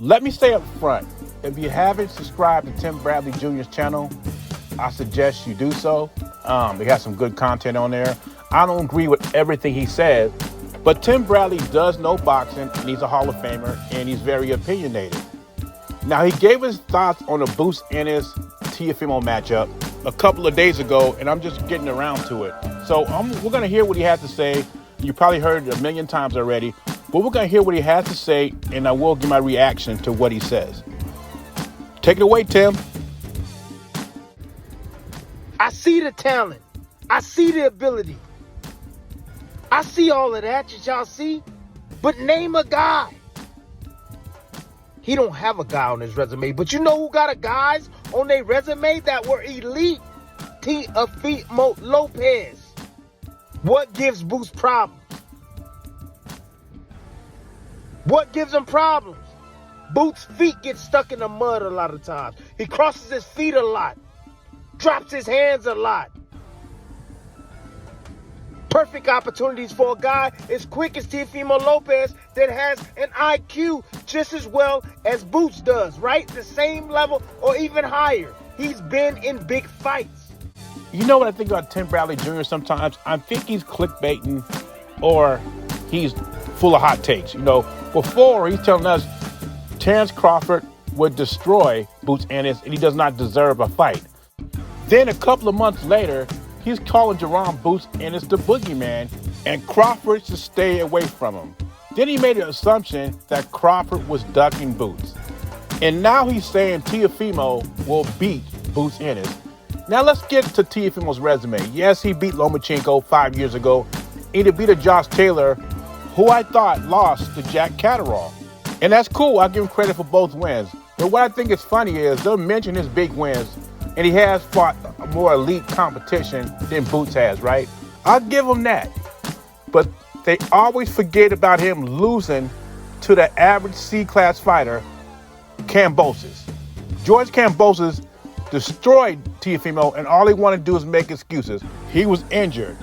Let me say up front, if you haven't subscribed to Tim Bradley Jr.'s channel, I suggest you do so. He has some good content on there. I don't agree with everything he says, but Tim Bradley does know boxing, and he's a Hall of Famer, and he's very opinionated. Now, he gave his thoughts on the Boots Ennis Teofimo matchup a couple of days ago, and I'm just getting around to it. So we're going to hear what he has to say. You probably heard it a million times already, but we're going to hear what he has to say, and I will give my reaction to what he says. Take it away, Tim. I see the talent. I see the ability. I see all of that y'all see. But name a guy. He don't have a guy on his resume. But you know who got a guys on their resume that were elite? Teofimo Lopez. What gives Boots problems? What gives him problems? Boots' feet get stuck in the mud a lot of times. He crosses his feet a lot. Drops his hands a lot. Perfect opportunities for a guy as quick as Teofimo Lopez that has an IQ just as well as Boots does, right? The same level or even higher. He's been in big fights. You know what I think about Tim Bradley Jr. sometimes? I think he's clickbaiting or he's full of hot takes. You know, before he's telling us Terrence Crawford would destroy Boots Ennis and he does not deserve a fight. Then a couple of months later, he's calling Jaron Boots Ennis the boogeyman, and Crawford should stay away from him. Then he made an assumption that Crawford was ducking Boots. And now he's saying Teofimo will beat Boots Ennis. Now let's get to Teofimo's resume. Yes, he beat Lomachenko 5 years ago. He beat a Josh Taylor, who I thought lost to Jack Catterall. And that's cool. I'll give him credit for both wins. But what I think is funny is they'll mention his big wins, and he has fought a more elite competition than Boots has, right? I'll give him that. But they always forget about him losing to the average C-class fighter, Kambosos. George Kambosos destroyed Teofimo, and all he wanted to do is make excuses. He was injured.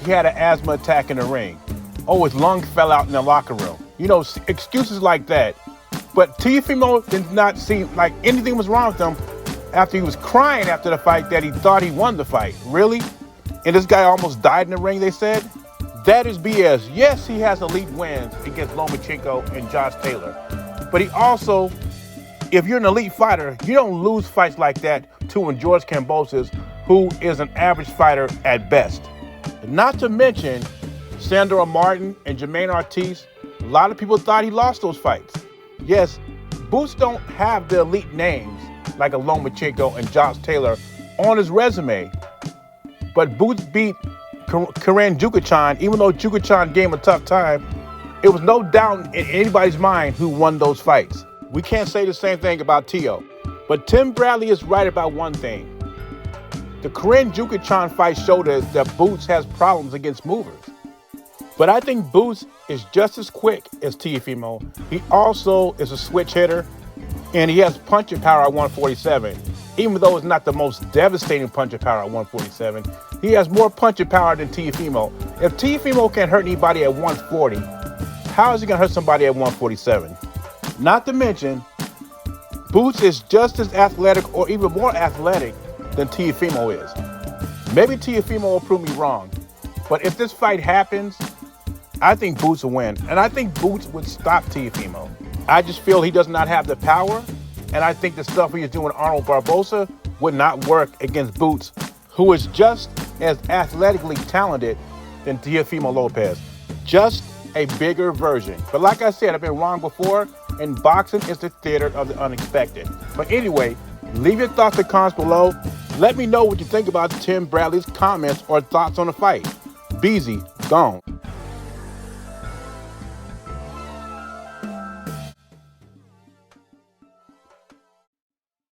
He had an asthma attack in the ring. Oh, his lung fell out in the locker room. You know, excuses like that. But Teofimo did not seem like anything was wrong with him after he was crying after the fight that he thought he won the fight. Really? And this guy almost died in the ring, they said? That is BS. Yes, he has elite wins against Lomachenko and Josh Taylor. But he also, if you're an elite fighter, you don't lose fights like that to a George Kambosos, who is an average fighter at best. Not to mention Sandor Martin and Jermaine Ortiz. A lot of people thought he lost those fights. Yes, Boots don't have the elite names like a Lomachenko and Josh Taylor on his resume. But Boots beat Karen Jukachan, even though Jukachan gave him a tough time. It was no doubt in anybody's mind who won those fights. We can't say the same thing about Teo. But Tim Bradley is right about one thing. The Karen Jukachan fight showed us that Boots has problems against movers. But I think Boots is just as quick as Teofimo. He also is a switch hitter, and he has punching power at 147. Even though it's not the most devastating punching power at 147, he has more punching power than Teofimo. If Teofimo can't hurt anybody at 140, how is he going to hurt somebody at 147? Not to mention, Boots is just as athletic or even more athletic than Teofimo is. Maybe Teofimo will prove me wrong, but if this fight happens, I think Boots will win, and I think Boots would stop Teofimo. I just feel he does not have the power, and I think the stuff he is doing with Arnold Barboza would not work against Boots, who is just as athletically talented than Teofimo Lopez. Just a bigger version. But like I said, I've been wrong before, and boxing is the theater of the unexpected. But anyway, leave your thoughts in the comments below. Let me know what you think about Tim Bradley's comments or thoughts on the fight. Beezy, gone.